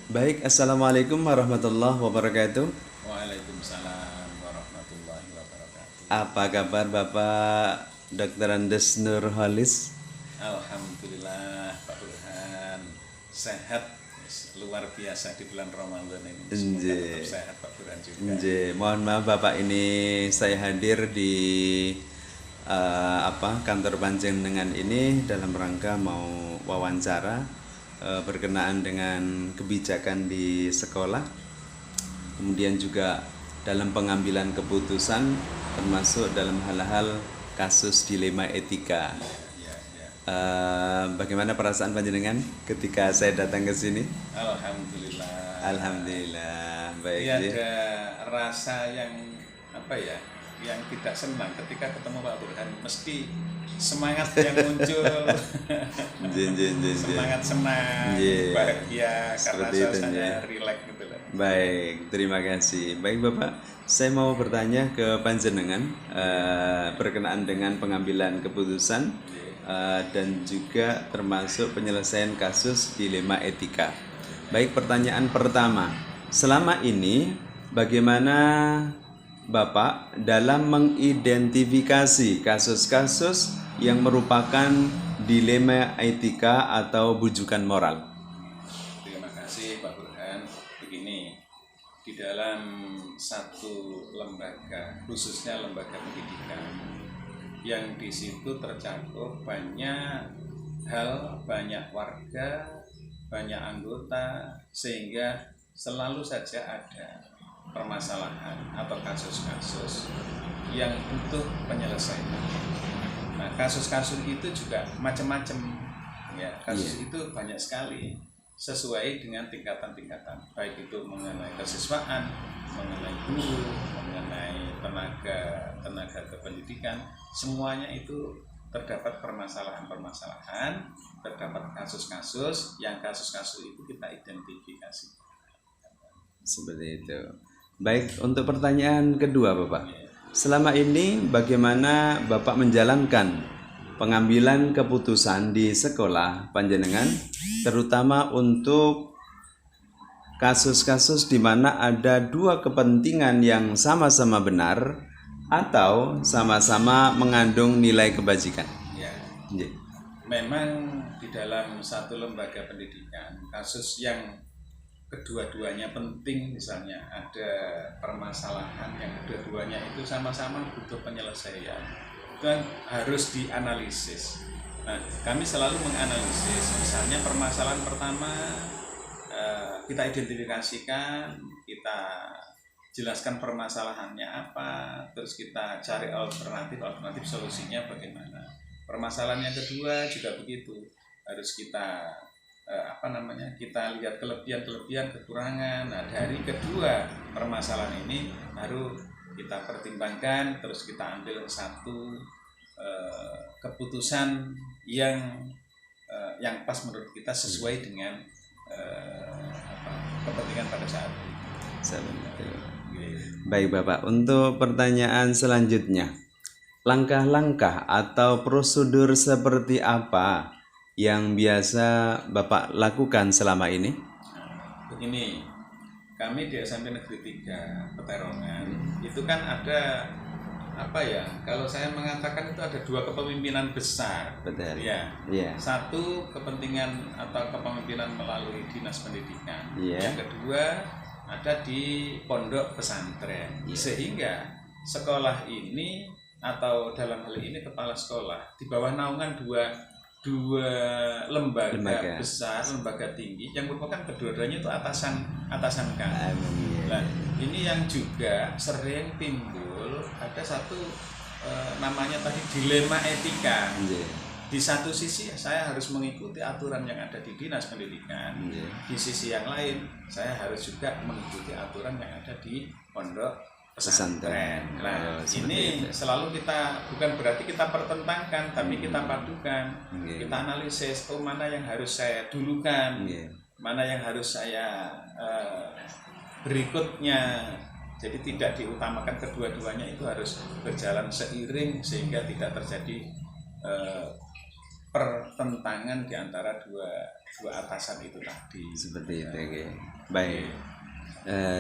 Baik, Assalamualaikum warahmatullahi wabarakatuh. Waalaikumsalam warahmatullahi wabarakatuh. Apa kabar Bapak Dr. Andes Nurholis? Alhamdulillah Pak Burhan sehat, luar biasa di bulan Ramadan ini. Semoga tetap Nje, sehat Pak Burhan juga. mohon maaf Bapak, ini saya hadir di kantor panjenengan ini dalam rangka mau wawancara berkenaan dengan kebijakan di sekolah, kemudian juga dalam pengambilan keputusan, termasuk dalam hal-hal kasus dilema etika. Ya, ya. Bagaimana perasaan panjenengan ketika saya datang ke sini? Alhamdulillah. Alhamdulillah, baik Ini ya. ada rasa yang apa ya? Yang tidak senang ketika ketemu Pak Burhan, mesti semangat yang muncul. Jen, jen, jen, jen. Semangat senang, Iya, bahagia karena seperti itu, suasana ya. rileks gitu loh. Baik, terima kasih. Baik Bapak, saya mau bertanya ke panjenengan berkenaan dengan pengambilan keputusan dan juga termasuk penyelesaian kasus dilema etika. Baik, pertanyaan pertama. Selama ini bagaimana Bapak dalam mengidentifikasi kasus-kasus yang merupakan dilema etika atau bujukan moral? Terima kasih Pak Burhan. Begini, di dalam satu lembaga, khususnya lembaga pendidikan, yang di situ tercakup banyak hal, banyak warga, banyak anggota, sehingga selalu saja ada permasalahan atau kasus-kasus yang butuh penyelesaian. Nah, kasus-kasus itu juga macam-macam, ya. Kasus itu banyak sekali sesuai dengan tingkatan-tingkatan, baik itu mengenai kesiswaan, mengenai guru, mengenai tenaga kependidikan, semuanya itu terdapat permasalahan-permasalahan, terdapat kasus-kasus, yang kasus-kasus itu kita identifikasi. Seperti itu. Baik, untuk pertanyaan kedua Bapak. Selama ini bagaimana Bapak menjalankan pengambilan keputusan di sekolah panjenengan, terutama untuk kasus-kasus di mana ada dua kepentingan yang sama-sama benar atau sama-sama mengandung nilai kebajikan? Ya, Nggih. memang di dalam satu lembaga pendidikan, kasus yang kedua-duanya penting, misalnya ada permasalahan yang kedua-duanya itu sama-sama butuh penyelesaian, dan harus dianalisis. Nah, kami selalu menganalisis, misalnya permasalahan pertama kita identifikasikan, kita jelaskan permasalahannya apa, terus kita cari alternatif solusinya bagaimana. Permasalahan yang kedua juga begitu, harus kita kita lihat kelebihan kekurangan. Nah, dari kedua permasalahan ini baru kita pertimbangkan, terus kita ambil satu keputusan yang pas menurut kita sesuai dengan kepentingan pada saat itu. Baik Bapak, untuk pertanyaan selanjutnya, langkah-langkah atau prosedur seperti apa yang biasa Bapak lakukan selama ini? Begini, kami di SMP Negeri 3 Peterongan itu kan ada kalau saya mengatakan itu ada dua kepemimpinan besar. Betul. Ya. Iya. Satu kepentingan atau kepemimpinan melalui dinas pendidikan. Iya. Yang kedua ada di pondok pesantren. Iya. Sehingga sekolah ini atau dalam hal ini kepala sekolah di bawah naungan dua lembaga besar, lembaga tinggi yang merupakan kedua-duanya itu atasan kami. Nah, ini yang juga sering timbul ada satu namanya tadi dilema etika. Di satu sisi saya harus mengikuti aturan yang ada di dinas pendidikan, di sisi yang lain saya harus juga mengikuti aturan yang ada di pondok pesantren. Nah, ini selalu kita, bukan berarti kita pertentangkan, tapi kita padukan, kita analisis, mana yang harus saya dulukan, mana yang harus saya berikutnya. Jadi tidak diutamakan kedua-duanya, itu harus berjalan seiring sehingga tidak terjadi pertentangan di antara dua atasan itu tadi. Seperti itu. Oke. Baik.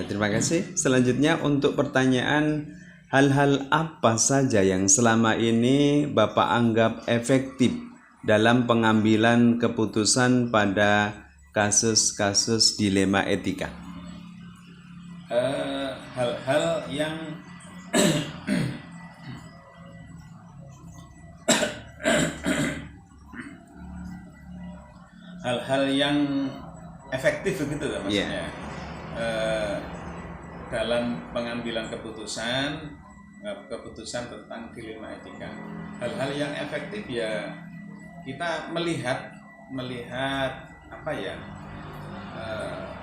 Terima kasih. Selanjutnya untuk pertanyaan, hal-hal apa saja yang selama ini Bapak anggap efektif dalam pengambilan keputusan pada kasus-kasus dilema etika? Hal-hal yang hal-hal yang efektif begitu kan maksudnya. Dalam pengambilan keputusan tentang dilema etika. Hal-hal yang efektif ya kita melihat apa ya,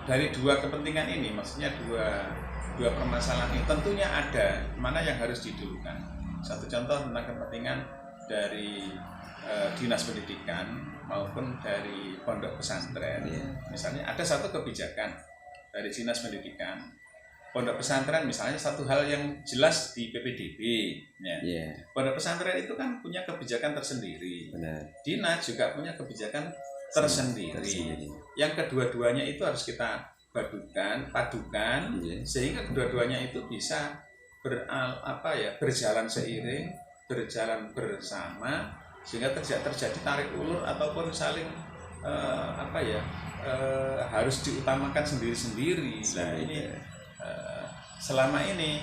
dari dua kepentingan ini, maksudnya dua permasalahan ini tentunya ada mana yang harus didulukan. Satu contoh tentang kepentingan dari dinas pendidikan maupun dari pondok pesantren. Misalnya ada satu kebijakan dari dinas pendidikan, pondok pesantren misalnya satu hal yang jelas di PPDB ya. Pondok pesantren itu kan punya kebijakan tersendiri. Benar. Dinas juga punya kebijakan tersendiri. Yang kedua-duanya itu harus kita padukan sehingga kedua-duanya itu bisa berjalan seiring, berjalan bersama, sehingga terjadi tarik ulur ataupun saling harus diutamakan sendiri-sendiri. Nah ini selama ini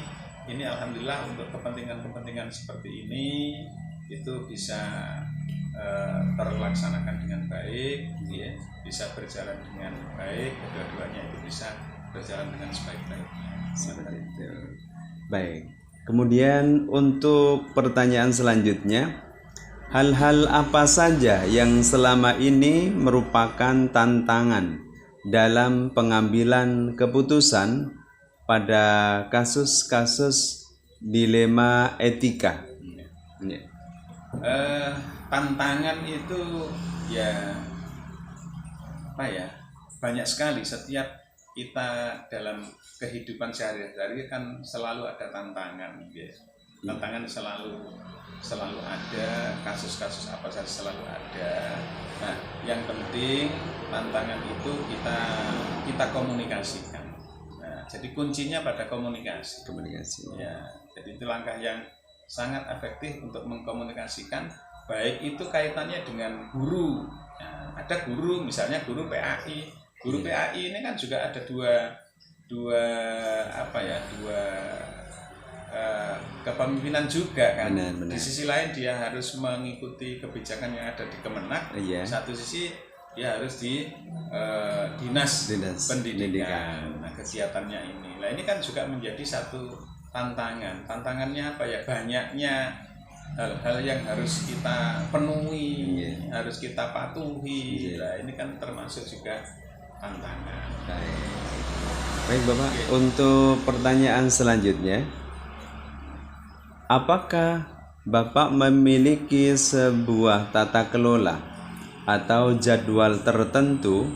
alhamdulillah untuk kepentingan seperti ini itu bisa terlaksanakan dengan baik, ya, bisa berjalan dengan baik, kedua-duanya itu bisa berjalan dengan sebaik-baiknya. Seperti itu. Baik. Kemudian untuk pertanyaan selanjutnya, hal-hal apa saja yang selama ini merupakan tantangan dalam pengambilan keputusan pada kasus-kasus dilema etika? Tantangan itu ya banyak sekali. Setiap kita dalam kehidupan sehari-hari kan selalu ada tantangan, ya. Tantangan selalu ada, kasus-kasus apa saja selalu ada. Nah, yang penting tantangan itu kita komunikasikan. Nah, jadi kuncinya pada komunikasi. Ya, jadi itu langkah yang sangat efektif untuk mengkomunikasikan, baik itu kaitannya dengan guru. Nah, ada guru, misalnya guru PAI. Guru PAI ini kan juga ada dua kepemimpinan juga kan. Benar. Di sisi lain dia harus mengikuti kebijakan yang ada di Kemenak. Satu sisi dia harus di dinas pendidikan. Nah, kegiatannya ini. Nah, ini kan juga menjadi satu tantangan. Tantangannya apa ya? Banyaknya hal-hal yang harus kita penuhi, harus kita patuhi. Nah, ini kan termasuk juga tantangan. Baik Bapak, untuk pertanyaan selanjutnya, apakah Bapak memiliki sebuah tata kelola atau jadwal tertentu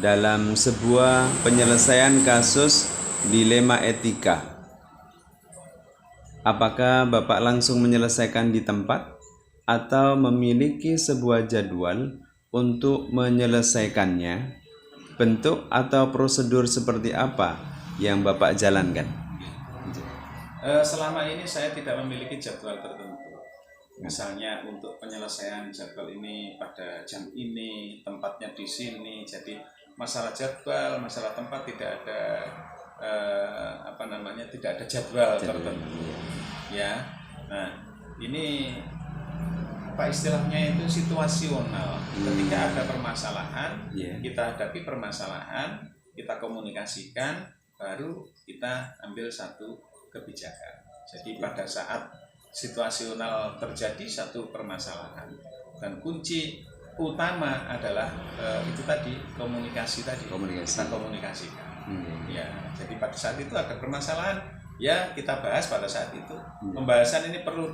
dalam sebuah penyelesaian kasus dilema etika? Apakah Bapak langsung menyelesaikan di tempat atau memiliki sebuah jadwal untuk menyelesaikannya? Bentuk atau prosedur seperti apa yang Bapak jalankan? Selama ini saya tidak memiliki jadwal tertentu. Misalnya untuk penyelesaian jadwal ini pada jam ini, tempatnya di sini. Jadi masalah jadwal, masalah tempat tidak ada tidak ada jadwal tertentu. Ya. Nah, ini apa istilahnya itu situasional. Ketika ada permasalahan, kita hadapi permasalahan, kita komunikasikan, baru kita ambil satu kebijakan. Jadi pada saat situasional terjadi satu permasalahan, dan kunci utama adalah itu tadi komunikasi tadi. Kita komunikasikan. Ya, jadi pada saat itu ada permasalahan, ya kita bahas pada saat itu. Pembahasan ini perlu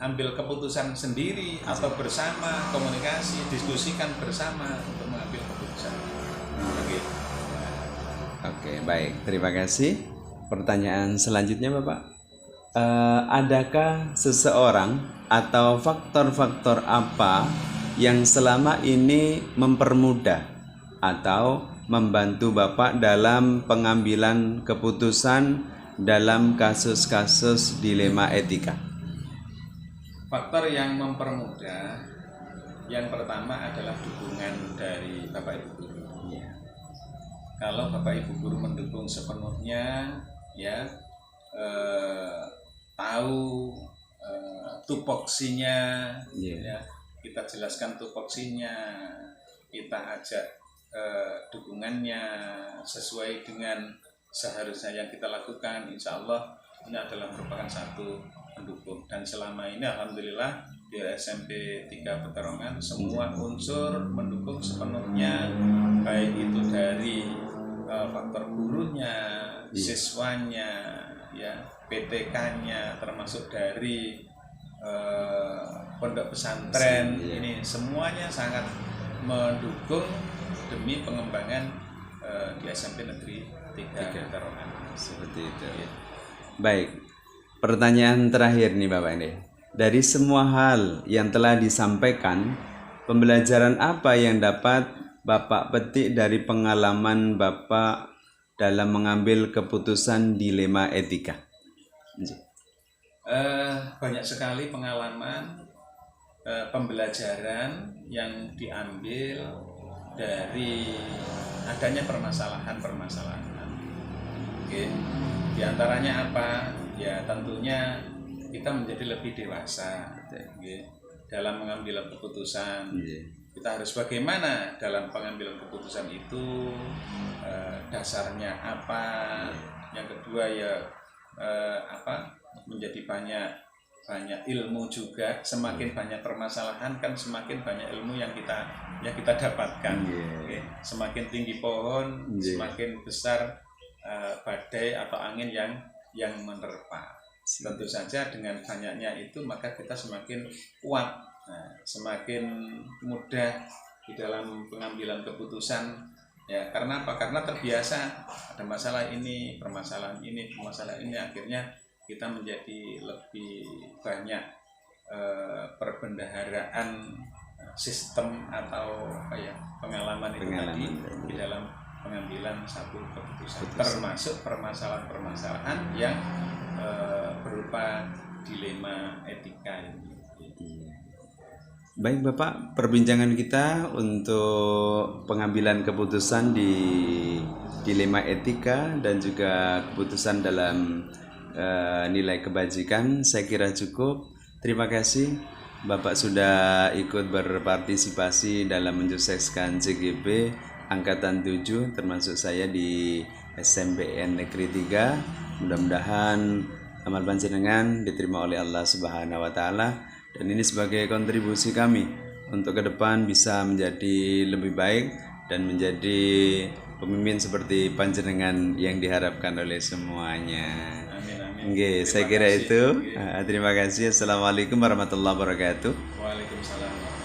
ambil keputusan sendiri atau bersama, komunikasi, diskusikan bersama untuk mengambil keputusan. Oke, baik. Terima kasih. Pertanyaan selanjutnya Bapak. adakah seseorang atau faktor-faktor apa yang selama ini mempermudah atau membantu Bapak dalam pengambilan keputusan dalam kasus-kasus dilema etika? Faktor yang mempermudah yang pertama adalah dukungan dari Bapak Ibu guru. Kalau Bapak Ibu guru mendukung sepenuhnya, ya tahu tupoksinya, ya, kita jelaskan tupoksinya, kita ajak dukungannya sesuai dengan seharusnya yang kita lakukan, insya Allah ini adalah merupakan satu pendukung. Dan selama ini alhamdulillah di SMP 3 Peterongan semua unsur mendukung sepenuhnya, baik itu dari faktor gurunya, siswanya, ya, PTK-nya, termasuk dari pondok pesantren. Ini semuanya sangat mendukung demi pengembangan di SMP Negeri 3 Peterongan. Seperti itu. Baik, pertanyaan terakhir nih Bapak ini. Dari semua hal yang telah disampaikan, pembelajaran apa yang dapat Bapak petik dari pengalaman Bapak dalam mengambil keputusan dilema etika? Banyak sekali pengalaman, pembelajaran yang diambil dari adanya permasalahan-permasalahan. Oke. Di antaranya apa? Ya tentunya kita menjadi lebih dewasa, oke, dalam mengambil keputusan. Kita harus bagaimana dalam pengambilan keputusan itu, dasarnya apa. Yang kedua ya menjadi banyak ilmu juga. Semakin banyak permasalahan kan semakin banyak ilmu yang kita dapatkan. Okay. Semakin tinggi pohon, semakin besar badai atau angin yang menerpa. Tentu saja dengan banyaknya itu maka kita semakin kuat, semakin mudah di dalam pengambilan keputusan. Ya, karena apa? Karena terbiasa ada masalah ini, permasalahan ini, akhirnya kita menjadi lebih banyak perbendaharaan sistem atau pengalaman itu tadi di dalam pengambilan satu keputusan, termasuk permasalahan-permasalahan yang berupa dilema etika ini. Baik Bapak, perbincangan kita untuk pengambilan keputusan di dilema etika dan juga keputusan dalam nilai kebajikan saya kira cukup. Terima kasih Bapak sudah ikut berpartisipasi dalam mensukseskan CGP Angkatan 7 termasuk saya di SMBN Negeri 3. Mudah-mudahan amal panjenengan diterima oleh Allah Subhanahu wa taala dan ini sebagai kontribusi kami untuk ke depan bisa menjadi lebih baik dan menjadi pemimpin seperti panjenengan yang diharapkan oleh semuanya. Amin. Saya kira itu. Terima kasih. Assalamualaikum warahmatullahi wabarakatuh. Waalaikumsalam.